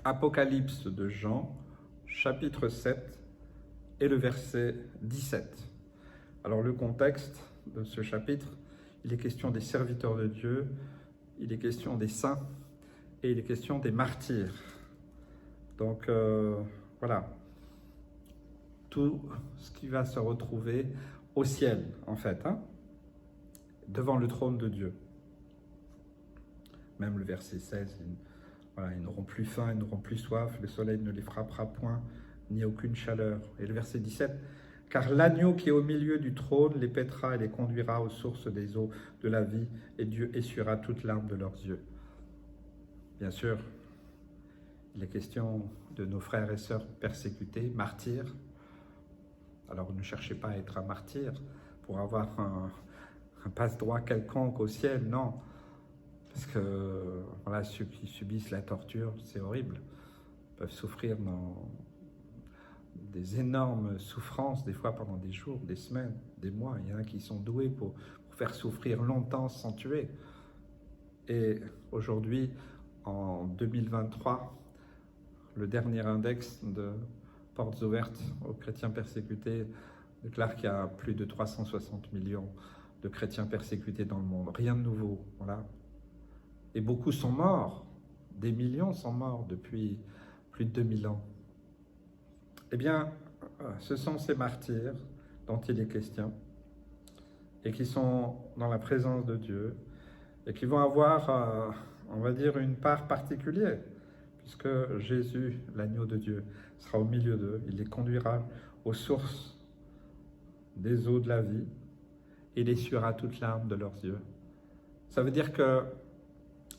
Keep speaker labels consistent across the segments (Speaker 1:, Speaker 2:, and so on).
Speaker 1: Apocalypse de Jean, chapitre 7 et le verset 17. Alors le contexte de ce chapitre, il est question des serviteurs de Dieu, il est question des saints et il est question des martyrs. Donc voilà, tout ce qui va se retrouver au ciel en fait, devant le trône de Dieu. Même le verset 16, ils n'auront plus faim, ils n'auront plus soif, le soleil ne les frappera point, ni aucune chaleur. Et le verset 17, car l'agneau qui est au milieu du trône les paîtra et les conduira aux sources des eaux de la vie, et Dieu essuiera toute larme de leurs yeux. Bien sûr, il est question de nos frères et sœurs persécutés, martyrs. Alors ne cherchez pas à être un martyr pour avoir un passe-droit quelconque au ciel, non. Parce que voilà, ceux qui subissent la torture, c'est horrible. Ils peuvent souffrir dans des énormes souffrances, des fois pendant des jours, des semaines, des mois. Il y en a qui sont doués pour faire souffrir longtemps sans tuer. Et aujourd'hui, en 2023, le dernier index de Portes ouvertes aux chrétiens persécutés déclare qu'il y a plus de 360 millions de chrétiens persécutés dans le monde. Rien de nouveau, voilà. Et beaucoup sont morts, des millions sont morts depuis plus de 2000 ans. Eh bien, ce sont ces martyrs dont il est question, et qui sont dans la présence de Dieu, et qui vont avoir, on va dire, une part particulière, puisque Jésus, l'agneau de Dieu, sera au milieu d'eux, il les conduira aux sources des eaux de la vie, et il essuiera toute larme de leurs yeux. Ça veut dire que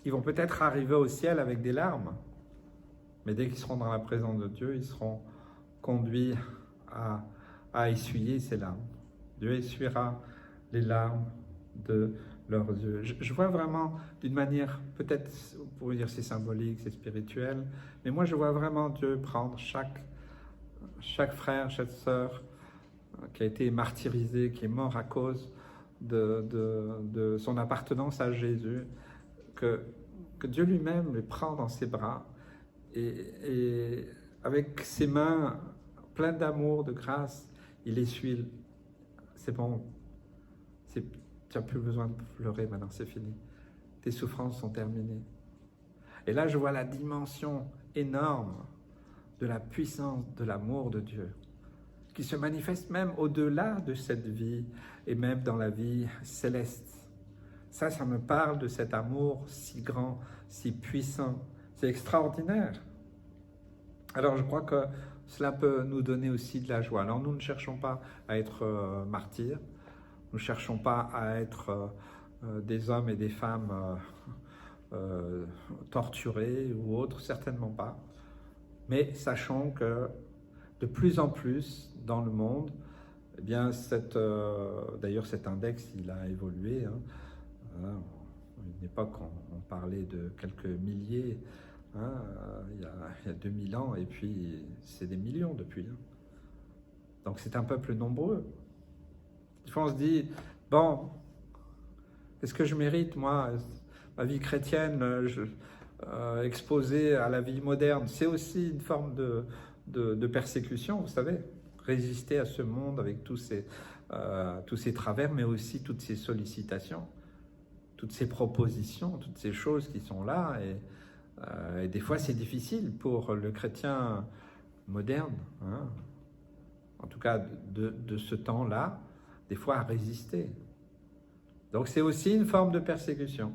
Speaker 1: ils vont peut-être arriver au ciel avec des larmes, mais dès qu'ils seront dans la présence de Dieu, ils seront conduits à essuyer ces larmes. Dieu essuiera les larmes de leurs yeux. Je vois vraiment d'une manière, peut-être, vous pouvez dire c'est symbolique, c'est spirituel, mais moi je vois vraiment Dieu prendre chaque frère, chaque sœur qui a été martyrisé, qui est mort à cause de son appartenance à Jésus, que Dieu lui-même les prend dans ses bras et avec ses mains pleines d'amour, de grâce, il essuie. C'est bon, tu n'as plus besoin de pleurer maintenant, c'est fini. Tes souffrances sont terminées. Et là, je vois la dimension énorme de la puissance de l'amour de Dieu, qui se manifeste même au-delà de cette vie et même dans la vie céleste. Ça me parle de cet amour si grand, si puissant. C'est extraordinaire. Alors je crois que cela peut nous donner aussi de la joie. Alors nous ne cherchons pas à être martyrs, nous ne cherchons pas à être des hommes et des femmes torturés ou autres, certainement pas. Mais sachons que de plus en plus dans le monde, eh bien d'ailleurs cet index il a évolué. À une époque, on parlait de quelques milliers, il y a 2000 ans, et puis c'est des millions depuis. Donc c'est un peuple nombreux. Des fois on se dit, bon, est-ce que je mérite, moi, ma vie chrétienne, exposée à la vie moderne? C'est aussi une forme de persécution, vous savez, résister à ce monde avec tous ces travers, mais aussi toutes ces sollicitations, toutes ces propositions, toutes ces choses qui sont là. Et des fois, c'est difficile pour le chrétien moderne, en tout cas de ce temps-là, des fois à résister. Donc c'est aussi une forme de persécution.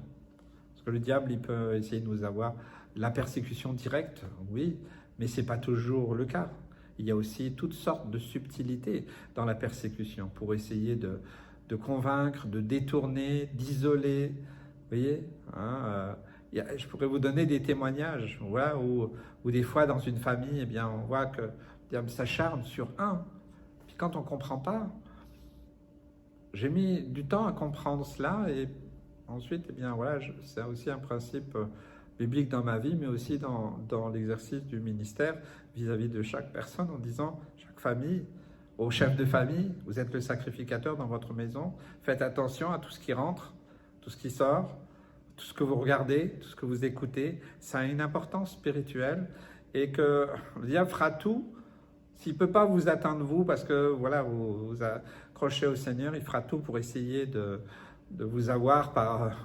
Speaker 1: Parce que le diable, il peut essayer de nous avoir la persécution directe, oui, mais ce n'est pas toujours le cas. Il y a aussi toutes sortes de subtilités dans la persécution pour essayer de convaincre, de détourner, d'isoler. Vous voyez, je pourrais vous donner des témoignages où des fois dans une famille, eh bien, on voit que le diable s'acharne sur un. Puis quand on ne comprend pas, j'ai mis du temps à comprendre cela et ensuite, eh bien, voilà, c'est aussi un principe biblique dans ma vie, mais aussi dans l'exercice du ministère vis-à-vis de chaque personne, en disant, chaque famille, au chef de famille, vous êtes le sacrificateur dans votre maison, faites attention à tout ce qui rentre, tout ce qui sort, tout ce que vous regardez, tout ce que vous écoutez, ça a une importance spirituelle et que le diable fera tout. S'il ne peut pas vous atteindre vous, parce que voilà, vous accrochez au Seigneur, il fera tout pour essayer de vous avoir par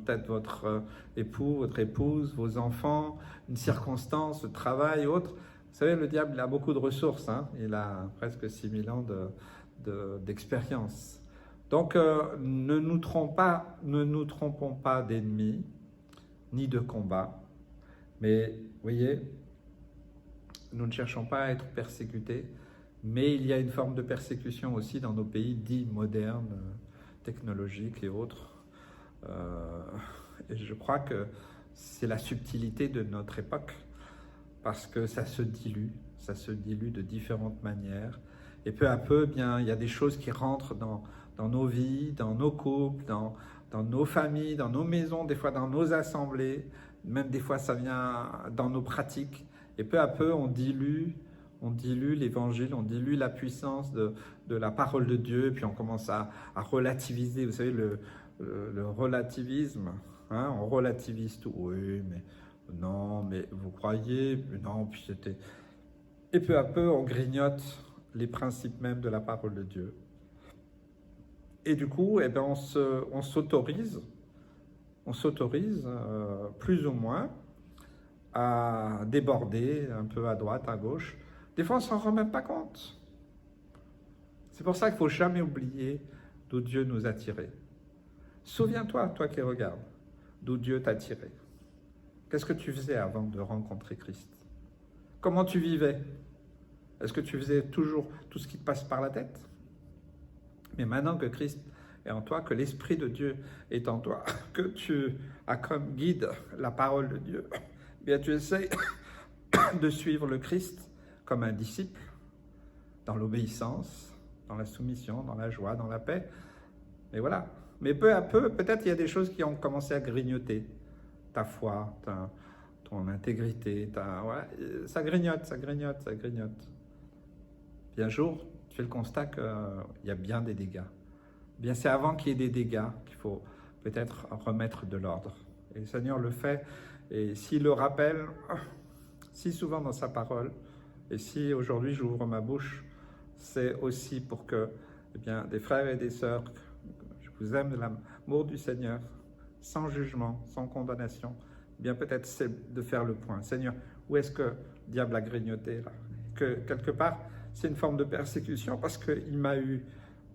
Speaker 1: peut-être votre époux, votre épouse, vos enfants, une circonstance, le travail, autre. Vous savez, le diable, il a beaucoup de ressources, hein. Il a presque 6000 ans d'expérience. Donc, ne nous trompons pas d'ennemis, ni de combat, mais, vous voyez, nous ne cherchons pas à être persécutés, mais il y a une forme de persécution aussi dans nos pays dits modernes, technologiques et autres. Et je crois que c'est la subtilité de notre époque, parce que ça se dilue de différentes manières. Et peu à peu, bien, il y a des choses qui rentrent dans nos vies, dans nos couples, dans nos familles, dans nos maisons, des fois dans nos assemblées, même des fois ça vient dans nos pratiques. Et peu à peu, on dilue l'évangile, on dilue la puissance de la parole de Dieu, et puis on commence à relativiser. Vous savez, le relativisme, hein, on relativise tout. Oui, mais non, mais vous croyez, non, puis c'était... Et peu à peu, on grignote les principes même de la parole de Dieu. Et du coup, eh ben, on s'autorise plus ou moins à déborder un peu à droite, à gauche. Des fois, on ne s'en rend même pas compte. C'est pour ça qu'il ne faut jamais oublier d'où Dieu nous a tirés. Souviens-toi, toi qui regardes, d'où Dieu t'a tiré. Qu'est-ce que tu faisais avant de rencontrer Christ? Comment tu vivais? Est-ce que tu faisais toujours tout ce qui te passe par la tête? Mais maintenant que Christ est en toi, que l'Esprit de Dieu est en toi, que tu as comme guide la parole de Dieu, eh bien tu essaies de suivre le Christ comme un disciple, dans l'obéissance, dans la soumission, dans la joie, dans la paix. Et voilà. Mais peu à peu, peut-être il y a des choses qui ont commencé à grignoter. Ta foi, ton intégrité, voilà. Ça grignote. Puis un jour, tu fais le constat qu'il y a bien des dégâts. Bien, c'est avant qu'il y ait des dégâts qu'il faut peut-être remettre de l'ordre. Et le Seigneur le fait. Et s'il le rappelle si souvent dans sa parole, et si aujourd'hui j'ouvre ma bouche, c'est aussi pour que, eh bien, des frères et des sœurs, je vous aime de l'amour du Seigneur, sans jugement, sans condamnation, eh bien peut-être c'est de faire le point. Seigneur, où est-ce que le diable a grignoté là? Que quelque part, c'est une forme de persécution parce qu'il m'a eu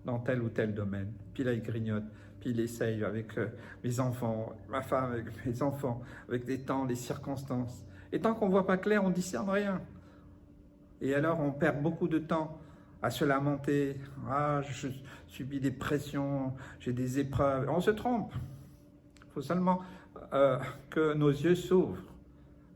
Speaker 1: dans tel ou tel domaine. Puis là, il grignote. Puis il essaye avec mes enfants, ma femme, avec mes enfants, avec les temps, les circonstances. Et tant qu'on ne voit pas clair, on ne discerne rien. Et alors, on perd beaucoup de temps à se lamenter. Ah, je subis des pressions, j'ai des épreuves. On se trompe. Il faut seulement que nos yeux s'ouvrent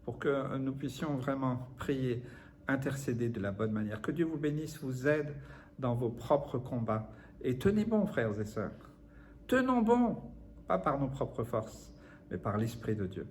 Speaker 1: pour que nous puissions vraiment prier, intercéder de la bonne manière. Que Dieu vous bénisse, vous aide dans vos propres combats. Et tenez bon, frères et sœurs. Tenons bon, pas par nos propres forces, mais par l'Esprit de Dieu.